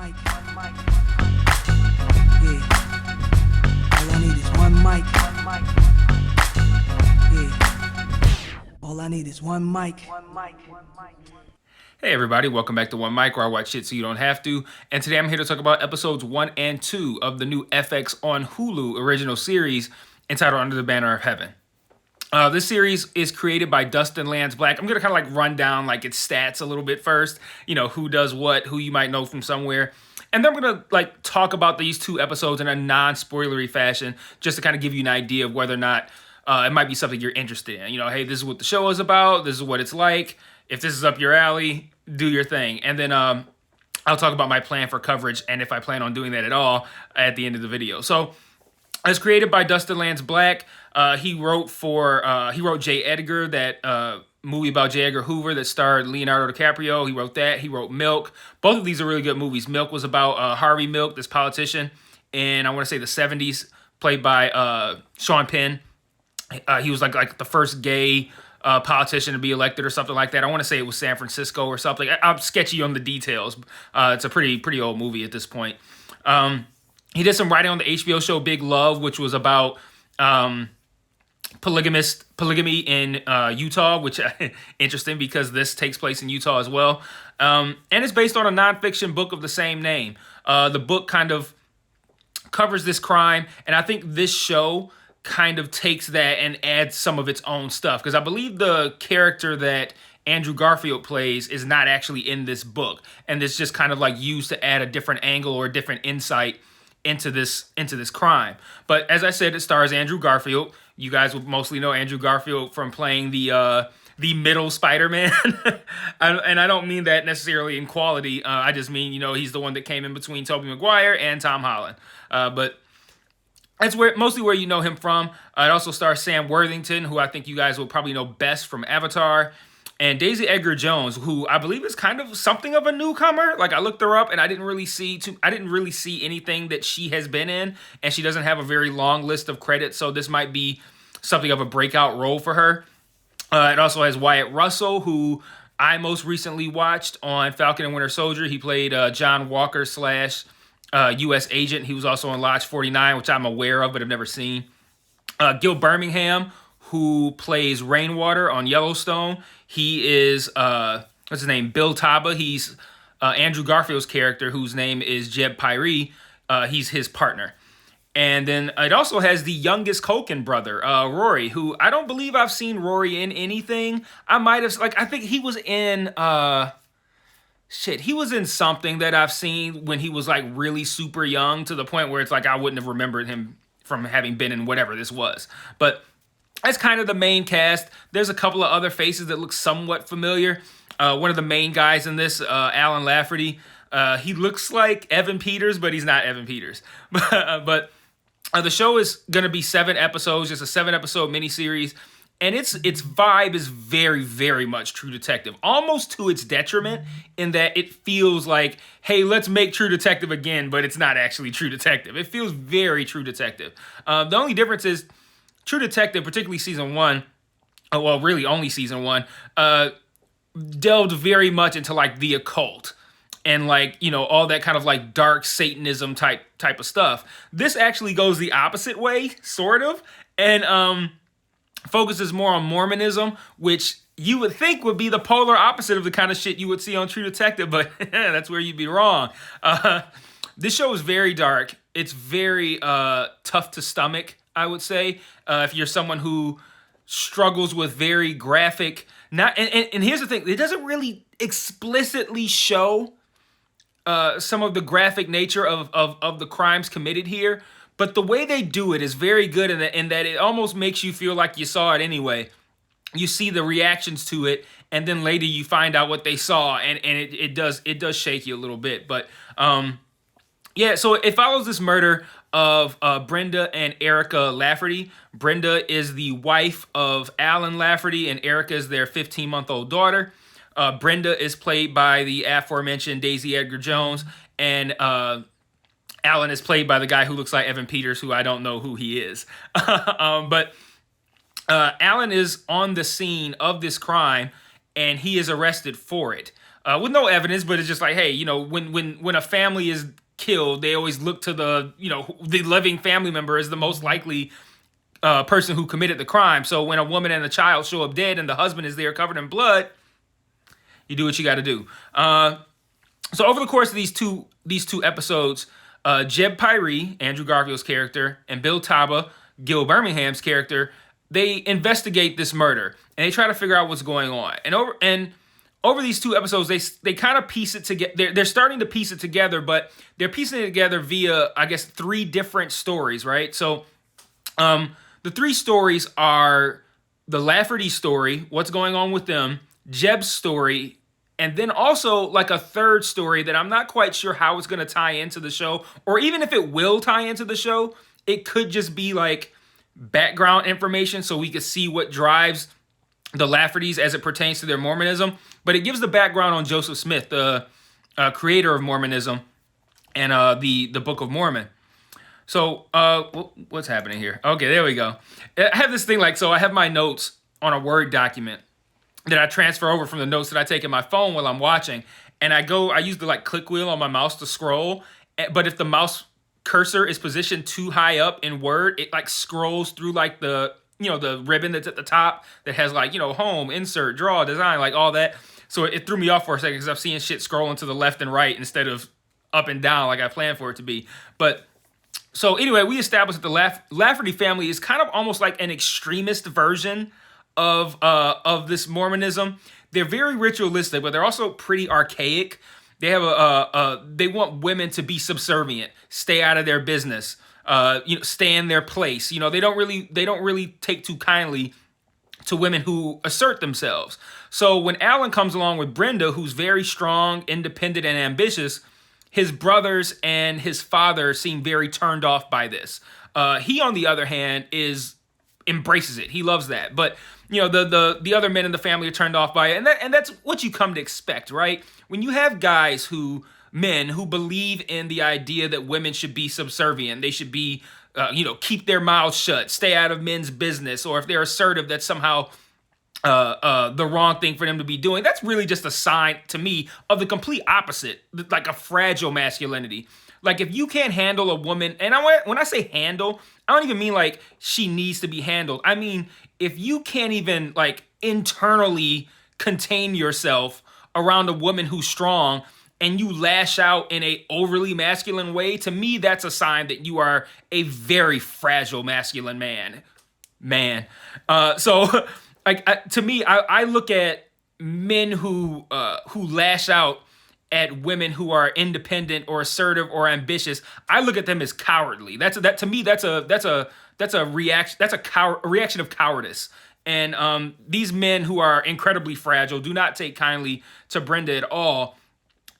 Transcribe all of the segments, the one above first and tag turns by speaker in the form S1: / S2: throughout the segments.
S1: mic. Yeah. All I need is one mic. Yeah. All I need is one mic.
S2: Hey everybody, welcome back to One Mic, where I watch shit so you don't have to. And today I'm here to talk about episodes 1 and 2 of the new FX on Hulu original series entitled Under the Banner of Heaven. This series is created by Dustin Black. I'm going to kind of like run down like its stats a little bit first. You know, who does what, who you might know from somewhere. And then I'm going to like talk about these two episodes in a non-spoilery fashion just to kind of give you an idea of whether or not it might be something you're interested in. You know, hey, this is what the show is about. This is what it's like. If this is up your alley, do your thing. And then I'll talk about my plan for coverage and if I plan on doing that at all at the end of the video. So it's created by Dustin Black. He wrote J. Edgar, that movie about J. Edgar Hoover that starred Leonardo DiCaprio. He wrote that. He wrote Milk. Both of these are really good movies. Milk was about Harvey Milk, this politician, in I want to say the 70s, played by Sean Penn. He was like the first gay politician to be elected or something like that. I want to say it was San Francisco or something. I'm sketchy on the details. It's a pretty old movie at this point. He did some writing on the HBO show Big Love, which was about polygamy in Utah, which interesting because this takes place in Utah as well. And it's based on a nonfiction book of the same name. The book kind of covers this crime, and I think this show kind of takes that and adds some of its own stuff, because I believe the character that Andrew Garfield plays is not actually in this book, and it's just kind of like used to add a different angle or a different insight into this crime. But as I said, it stars Andrew Garfield. You guys would mostly know Andrew Garfield from playing the middle Spider-Man. And I don't mean that necessarily in quality. I just mean, you know, he's the one that came in between Tobey Maguire and Tom Holland. But that's mostly where you know him from. It also stars Sam Worthington, who I think you guys will probably know best from Avatar, and Daisy Edgar Jones, who I believe is kind of something of a newcomer. Like, I looked her up and I didn't really see anything that she has been in, and she doesn't have a very long list of credits, so this might be something of a breakout role for her. It also has Wyatt Russell, who I most recently watched on Falcon and Winter Soldier. He played John Walker / U.S. agent. He was also on Lodge 49, which I'm aware of but have never seen. Gil Birmingham, who plays Rainwater on Yellowstone. He is, what's his name? Bill Taba. He's Andrew Garfield's character, whose name is Jeb Pyrie. He's his partner. And then it also has the youngest Culkin brother, Rory, who I don't believe I've seen Rory in anything. I think he was in, he was in something that I've seen when he was like really super young, to the point where it's like I wouldn't have remembered him from having been in whatever this was. But that's kind of the main cast. There's a couple of other faces that look somewhat familiar. One of the main guys in this, Alan Lafferty, he looks like Evan Peters, but he's not Evan Peters. But the show is going to be 7 episodes, just a 7-episode miniseries. And its vibe is very, very much True Detective, almost to its detriment, in that it feels like, hey, let's make True Detective again, but it's not actually True Detective. It feels very True Detective. The only difference is True Detective, particularly season 1, well, really only season 1, delved very much into like the occult and like, you know, all that kind of like dark Satanism type of stuff. This actually goes the opposite way, sort of, and focuses more on Mormonism, which you would think would be the polar opposite of the kind of shit you would see on True Detective, but that's where you'd be wrong. This show is very dark. It's very tough to stomach, I would say, if you're someone who struggles with very graphic. And here's the thing: it doesn't really explicitly show some of the graphic nature of the crimes committed here, but the way they do it is very good in that it almost makes you feel like you saw it anyway. You see the reactions to it, and then later you find out what they saw, and it does shake you a little bit. But yeah, so it follows this murder of Brenda and Erica Lafferty. Brenda is the wife of Alan Lafferty, and Erica is their 15-month-old daughter. Brenda is played by the aforementioned Daisy Edgar Jones, and Alan is played by the guy who looks like Evan Peters, who I don't know who he is. But Alan is on the scene of this crime, and he is arrested for it. with no evidence, but it's just like, hey, you know, when a family is killed, they always look to the living family member as the most likely person who committed the crime. So when a woman and a child show up dead and the husband is there covered in blood, you do what you got to do. So over the course of these two episodes, Jeb Pyrie, Andrew Garfield's character, and Bill Taba, Gil Birmingham's character, they investigate this murder and they try to figure out what's going on. And over these two episodes, they kind of piece it together. They're starting to piece it together, but they're piecing it together via, I guess, 3 different stories, right? So the 3 stories are the Lafferty story, what's going on with them, Jeb's story, and then also like a third story that I'm not quite sure how it's going to tie into the show, or even if it will tie into the show, it could just be like background information so we could see what drives the Laffertys as it pertains to their Mormonism. But it gives the background on Joseph Smith, the creator of Mormonism and the Book of Mormon. So what's happening here? Okay, there we go. I have this thing so I have my notes on a Word document that I transfer over from the notes that I take in my phone while I'm watching. And I use the click wheel on my mouse to scroll. But if the mouse cursor is positioned too high up in Word, it scrolls through the ribbon that's at the top that has home, insert, draw, design, all that. So it threw me off for a second because I'm seeing shit scrolling to the left and right instead of up and down like I planned for it to be. But so anyway, we established that the Lafferty family is kind of almost like an extremist version of this Mormonism. They're very ritualistic, but they're also pretty archaic. They have they want women to be subservient, stay out of their business, stay in their place. They don't really take too kindly to women who assert themselves. So when Alan comes along with Brenda, who's very strong, independent, and ambitious, his brothers and his father seem very turned off by this. He, on the other hand, embraces it. He loves that. But the other men in the family are turned off by it, and that's what you come to expect, right? When you have men who believe in the idea that women should be subservient, they should be, keep their mouths shut, stay out of men's business, or if they're assertive, that's somehow the wrong thing for them to be doing. That's really just a sign to me of the complete opposite, like a fragile masculinity. Like if you can't handle a woman, and when I say handle, I don't even mean she needs to be handled. I mean, if you can't even internally contain yourself around a woman who's strong and you lash out in a overly masculine way, to me, that's a sign that you are a very fragile masculine man. So to me, I look at men who lash out at women who are independent or assertive or ambitious. I look at them as cowardly. That's a reaction. That's a reaction of cowardice. And these men who are incredibly fragile do not take kindly to Brenda at all.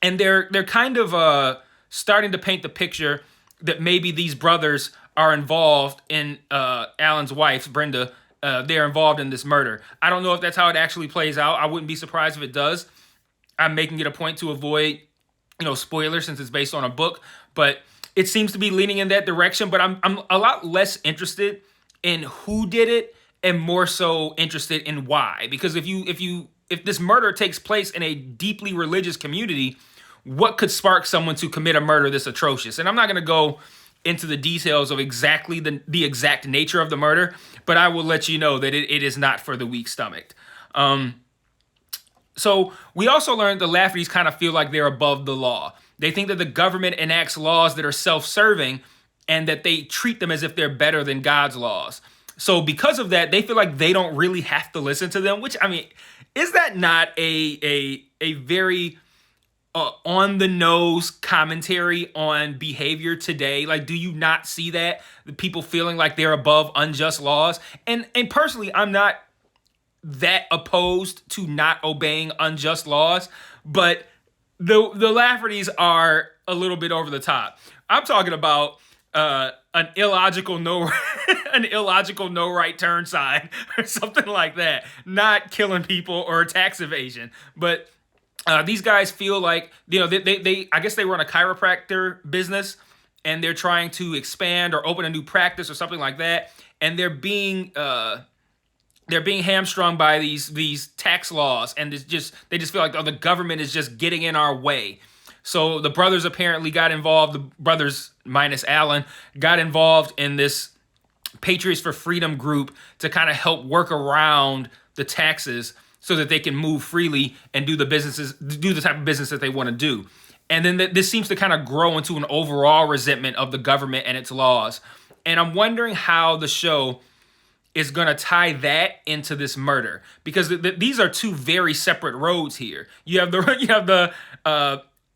S2: And they're kind of starting to paint the picture that maybe these brothers are involved in Alan's wife's, Brenda. They're involved in this murder. I don't know if that's how it actually plays out. I wouldn't be surprised if it does. I'm making it a point to avoid, spoilers since it's based on a book. But it seems to be leaning in that direction. But I'm a lot less interested in who did it and more so interested in why. Because if this murder takes place in a deeply religious community, what could spark someone to commit a murder this atrocious? And I'm not going to go into the details of exactly the exact nature of the murder, but I will let you know that it is not for the weak-stomached. So we also learned the Laffertys kind of feel like they're above the law. They think that the government enacts laws that are self-serving and that they treat them as if they're better than God's laws. So because of that, they feel like they don't really have to listen to them, which, I mean, is that not a very on-the-nose commentary on behavior today? Do you not see that? The people feeling like they're above unjust laws? And personally, I'm not that opposed to not obeying unjust laws, but the Laffertys are a little bit over the top. I'm talking about an illogical no right turn sign or something like that. Not killing people or tax evasion, but these guys feel like they I guess they run a chiropractor business and they're trying to expand or open a new practice or something like that, and they're being they're being hamstrung by these tax laws, and they just feel like, oh, the government is just getting in our way. So the brothers apparently got involved. The brothers minus Alan got involved in this Patriots for Freedom group to kind of help work around the taxes so that they can move freely and do the type of business that they want to do. And then this seems to kind of grow into an overall resentment of the government and its laws. And I'm wondering how the show is going to tie that into this murder, because these are two very separate roads here. You have the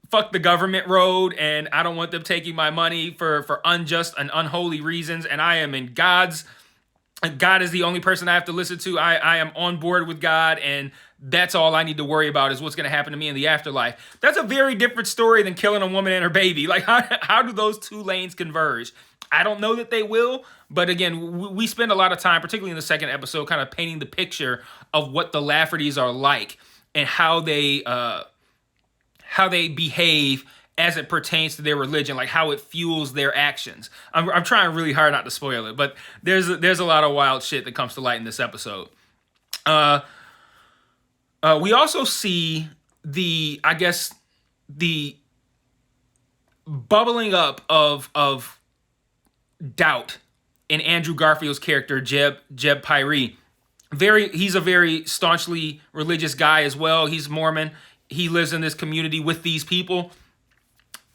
S2: fuck the government road, and I don't want them taking my money for unjust and unholy reasons, and I am in God is the only person I have to listen to. I am on board with God, and that's all I need to worry about is what's going to happen to me in the afterlife. That's a very different story than killing a woman and her baby. Like, how do those two lanes converge? I don't know that they will, but again, we spend a lot of time, particularly in the second episode, kind of painting the picture of what the Laffertys are like and how they behave as it pertains to their religion, like how it fuels their actions. I'm trying really hard not to spoil it, but there's a lot of wild shit that comes to light in this episode. We also see the bubbling up of doubt in Andrew Garfield's character, Jeb Pyrie. He's a very staunchly religious guy as well. He's Mormon. He lives in this community with these people.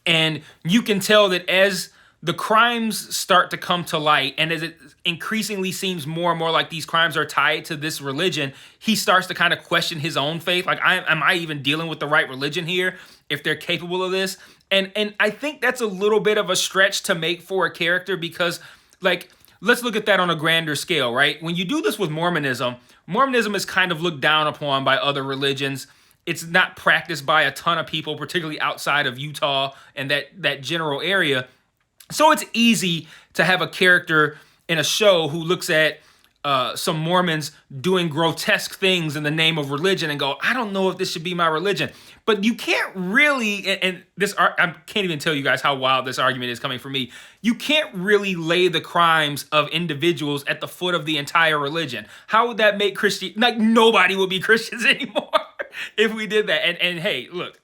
S2: And you can tell that as the crimes start to come to light, and as it increasingly seems more and more like these crimes are tied to this religion, he starts to kind of question his own faith. Like, am I even dealing with the right religion here if they're capable of this? And I think that's a little bit of a stretch to make for a character, because, like, let's look at that on a grander scale, right? When you do this with Mormonism is kind of looked down upon by other religions. It's not practiced by a ton of people, particularly outside of Utah and that general area. So it's easy to have a character in a show who looks at some Mormons doing grotesque things in the name of religion and go, I don't know if this should be my religion. But you can't really, and I can't even tell you guys how wild this argument is coming from me. You can't really lay the crimes of individuals at the foot of the entire religion. How would that make Christian? Like, nobody would be Christians anymore if we did that. And hey, look,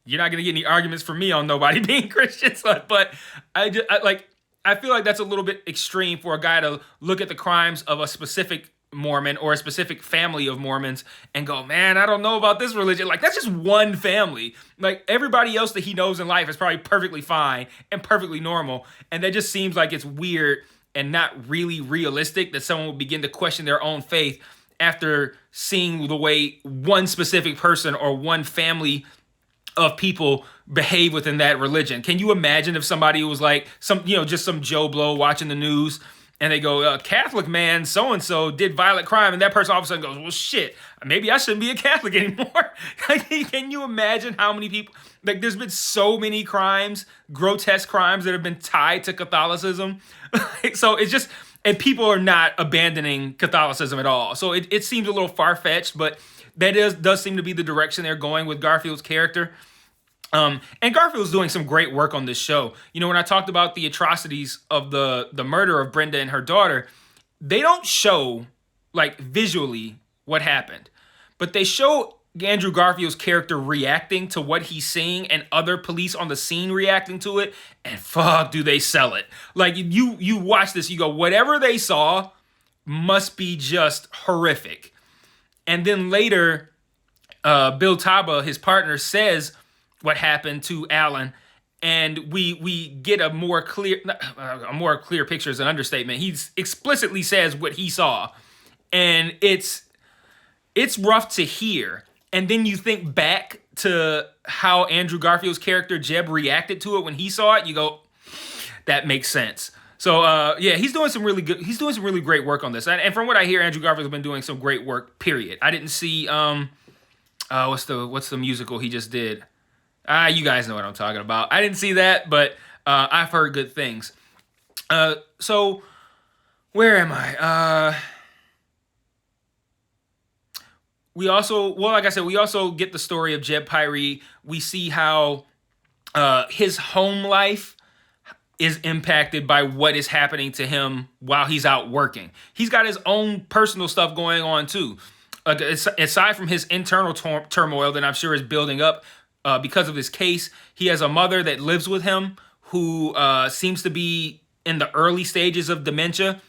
S2: you're not gonna get any arguments from me on nobody being Christians, but I feel like that's a little bit extreme for a guy to look at the crimes of a specific Mormon or a specific family of Mormons and go, man, I don't know about this religion. Like, that's just one family. Like, everybody else that he knows in life is probably perfectly fine and perfectly normal. And that just seems like it's weird and not really realistic that someone would begin to question their own faith after seeing the way one specific person or one family of people behave within that religion. Can you imagine if somebody was like just some Joe Blow watching the news and they go, Catholic man so-and-so did violent crime, and that person all of a sudden goes, well, shit, maybe I shouldn't be a Catholic anymore. Can you imagine how many people, like, there's been so many crimes, grotesque crimes that have been tied to Catholicism. So it's just, and people are not abandoning Catholicism at all. So it seems a little far-fetched, but that does seem to be the direction they're going with Garfield's character. And Garfield's doing some great work on this show. You know, when I talked about the atrocities of the murder of Brenda and her daughter, they don't show, like, visually what happened, but they show Andrew Garfield's character reacting to what he's seeing and other police on the scene reacting to it, and fuck, do they sell it. Like, you watch this, you go, whatever they saw must be just horrific. And then later, Bill Taba, his partner, says what happened to Alan, and we get a more clear picture is an understatement. He explicitly says what he saw, and it's rough to hear. And then you think back to how Andrew Garfield's character Jeb reacted to it when he saw it. You go, that makes sense. So he's doing some really great work on this. And from what I hear, Andrew Garfield's been doing some great work. Period. I didn't see what's the musical he just did. You guys know what I'm talking about. I didn't see that, but I've heard good things. So where am I? We also get the story of Jeb Pyrie. We see how his home life is impacted by what is happening to him while he's out working. He's got his own personal stuff going on too. Aside from his internal turmoil that I'm sure is building up because of his case, he has a mother that lives with him who seems to be in the early stages of dementia.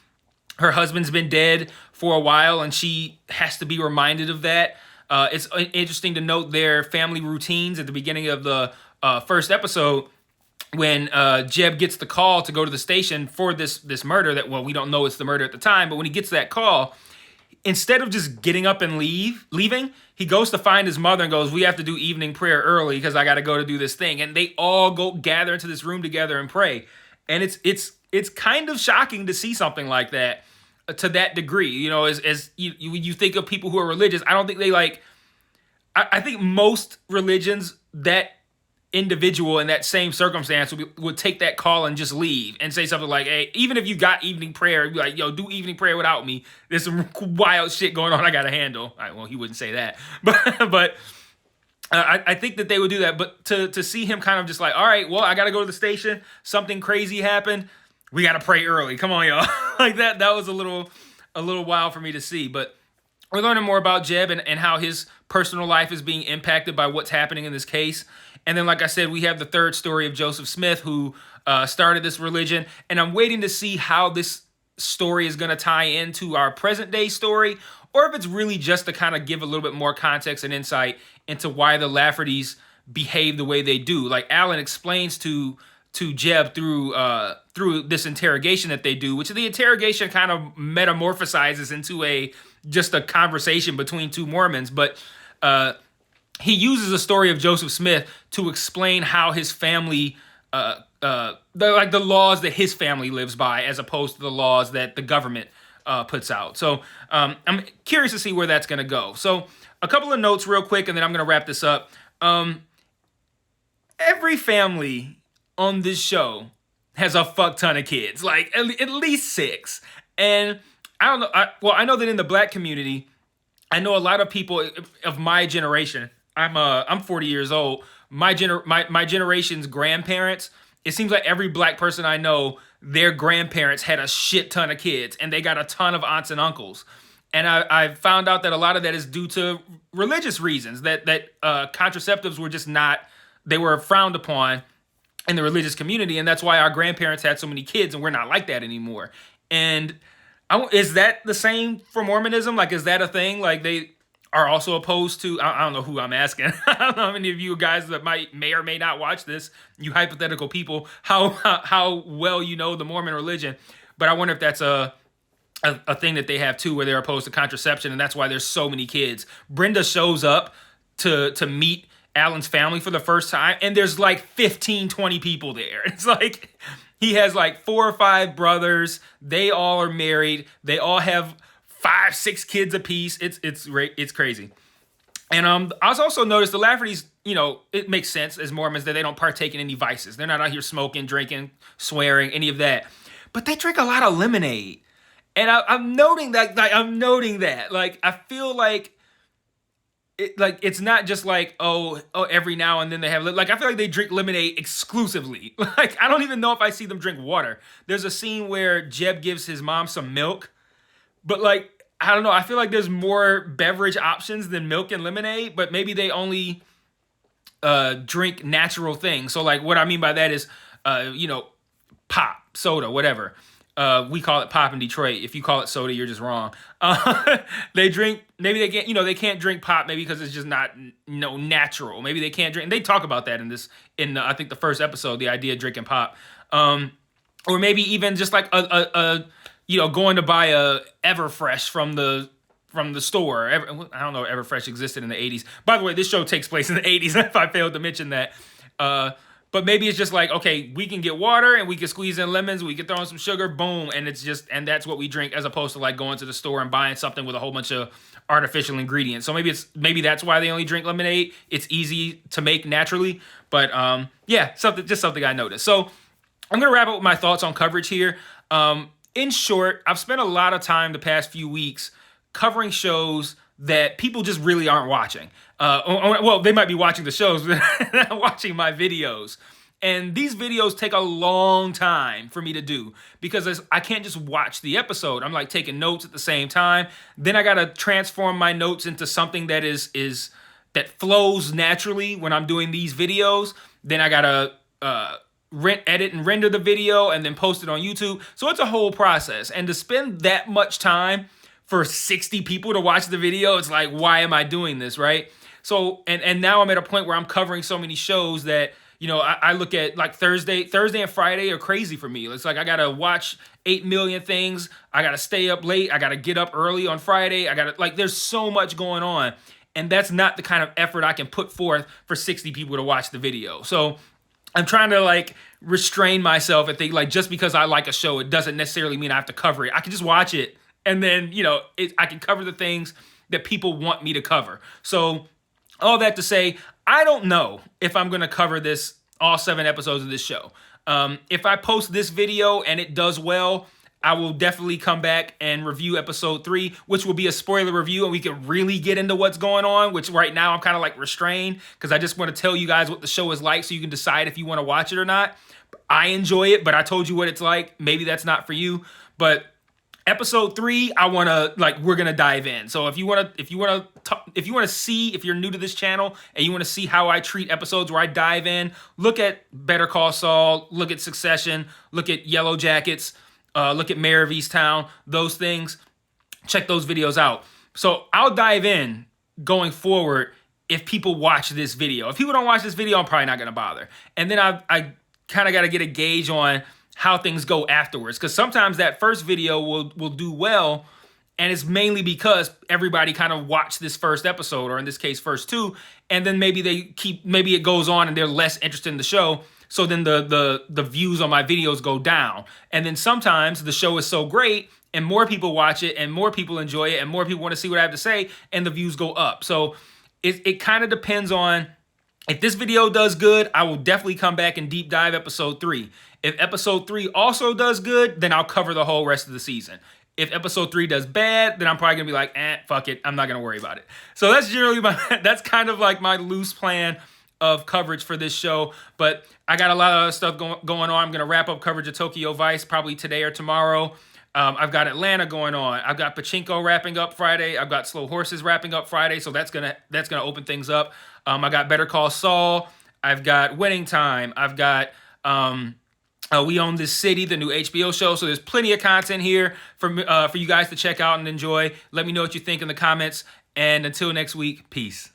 S2: Her husband's been dead for a while, and she has to be reminded of that. It's interesting to note their family routines at the beginning of the first episode when Jeb gets the call to go to the station for this murder that, well, we don't know it's the murder at the time, but when he gets that call, instead of just getting up and leaving, he goes to find his mother and goes, we have to do evening prayer early because I got to go to do this thing. And they all go gather into this room together and pray. And it's kind of shocking to see something like that to that degree. You know, as you think of people who are religious, I don't think they I think most religions, that individual in that same circumstance would take that call and just leave and say something like, hey, even if you got evening prayer, be like, yo, do evening prayer without me. There's some wild shit going on I got to handle. Well, he wouldn't say that, but I think that they would do that. But to see him kind of just like, all right, well, I got to go to the station. Something crazy happened. We got to pray early. Come on, y'all. Like that was a little wild for me to see. But we're learning more about Jeb and how his personal life is being impacted by what's happening in this case. And then, like I said, we have the third story of Joseph Smith, who started this religion. And I'm waiting to see how this story is going to tie into our present day story, or if it's really just to kind of give a little bit more context and insight into why the Laffertys behave the way they do. Like Alan explains to Jeb through this interrogation that they do, which the interrogation kind of metamorphosizes into just a conversation between two Mormons. But he uses the story of Joseph Smith to explain how his family, the laws that his family lives by, as opposed to the laws that the government puts out. So I'm curious to see where that's going to go. So a couple of notes real quick, and then I'm going to wrap this up. Every family on this show has a fuck ton of kids, like at least 6. And I don't know. I know that in the Black community, I know a lot of people of my generation. I'm 40 years old. My generation's grandparents, it seems like every Black person I know, their grandparents had a shit ton of kids, and they got a ton of aunts and uncles. And I found out that a lot of that is due to religious reasons, that contraceptives were just not, they were frowned upon in the religious community, and that's why our grandparents had so many kids, and we're not like that anymore. And is that the same for Mormonism? Like, is that a thing? Like, they are also opposed to, I don't know who I'm asking. I don't know how many of you guys that may or may not watch this, you hypothetical people, how well you know the Mormon religion. But I wonder if that's a thing that they have too, where they're opposed to contraception, and that's why there's so many kids. Brenda shows up to meet Alan's family for the first time, and there's like 15, 20 people there. It's like he has like 4 or 5 brothers. They all are married. They all have 5, 6 kids apiece. It's crazy. And I also noticed the Laffertys, you know, it makes sense as Mormons that they don't partake in any vices. They're not out here smoking, drinking, swearing, any of that. But they drink a lot of lemonade. And I'm noting that. Like, I feel like it's not just like, oh, every now and then they have, like, I feel like they drink lemonade exclusively. Like, I don't even know if I see them drink water. There's a scene where Jeb gives his mom some milk, but like, I don't know, I feel like there's more beverage options than milk and lemonade, but maybe they only drink natural things. So like, what I mean by that is, pop, soda, whatever. We call it pop in Detroit. If you call it soda, you're just wrong. They drink, maybe they can't drink pop, maybe because it's just not natural. Maybe they can't drink, and they talk about that in I think the first episode, the idea of drinking pop. Or maybe even just like going to buy a Everfresh from the store. I don't know if Everfresh existed in the 80s. By the way, this show takes place in the 80s, if I failed to mention that. But maybe it's just like, okay, we can get water and we can squeeze in lemons, we can throw in some sugar, boom, and that's what we drink, as opposed to like going to the store and buying something with a whole bunch of artificial ingredients. So maybe that's why they only drink lemonade. It's easy to make naturally. But something I noticed. So I'm gonna wrap up with my thoughts on coverage here. In short, I've spent a lot of time the past few weeks covering shows that people just really aren't watching. Well, they might be watching the shows, but they're not watching my videos. And these videos take a long time for me to do because I can't just watch the episode. I'm like taking notes at the same time. Then I got to transform my notes into something that that flows naturally when I'm doing these videos. Then I got to edit and render the video and then post it on YouTube. So it's a whole process. And to spend that much time for 60 people to watch the video, it's like, why am I doing this, right? So, and now I'm at a point where I'm covering so many shows that, you know, I look at like Thursday and Friday are crazy for me. It's like I gotta watch 8 million things. I gotta stay up late. I gotta get up early on Friday. There's so much going on. And that's not the kind of effort I can put forth for 60 people to watch the video. So I'm trying to like restrain myself and think like just because I like a show, it doesn't necessarily mean I have to cover it. I can just watch it and then, you know, I can cover the things that people want me to cover. So all that to say, I don't know if I'm going to cover all 7 episodes of this show. If I post this video and it does well, I will definitely come back and review episode 3, which will be a spoiler review, and we can really get into what's going on, which right now I'm kind of like restrained because I just want to tell you guys what the show is like so you can decide if you want to watch it or not. I enjoy it, but I told you what it's like. Maybe that's not for you, but episode 3, we're gonna dive in. So if you want to see, if you're new to this channel and you want to see how I treat episodes where I dive in, look at Better Call Saul, look at Succession, look at Yellow Jackets, look at Mayor of Easttown, those things. Check those videos out. So I'll dive in going forward if people watch this video. If people don't watch this video, I'm probably not gonna bother. And then I kind of got to get a gauge on how things go afterwards, because sometimes that first video will do well, and it's mainly because everybody kind of watched this first episode, or in this case first 2, and then maybe it goes on and they're less interested in the show, so then the views on my videos go down. And then sometimes the show is so great and more people watch it and more people enjoy it and more people want to see what I have to say and the views go up. So it kind of depends on, if this video does good, I will definitely come back and deep dive episode 3. If episode 3 also does good, then I'll cover the whole rest of the season. If episode 3 does bad, then I'm probably gonna be like, fuck it, I'm not gonna worry about it. So that's generally that's kind of like my loose plan of coverage for this show. But I got a lot of other stuff going on. I'm gonna wrap up coverage of Tokyo Vice probably today or tomorrow. I've got Atlanta going on. I've got Pachinko wrapping up Friday. I've got Slow Horses wrapping up Friday. So that's gonna open things up. I got Better Call Saul. I've got Winning Time. I've got We Own This City, the new HBO show. So there's plenty of content here for you guys to check out and enjoy. Let me know what you think in the comments. And until next week, peace.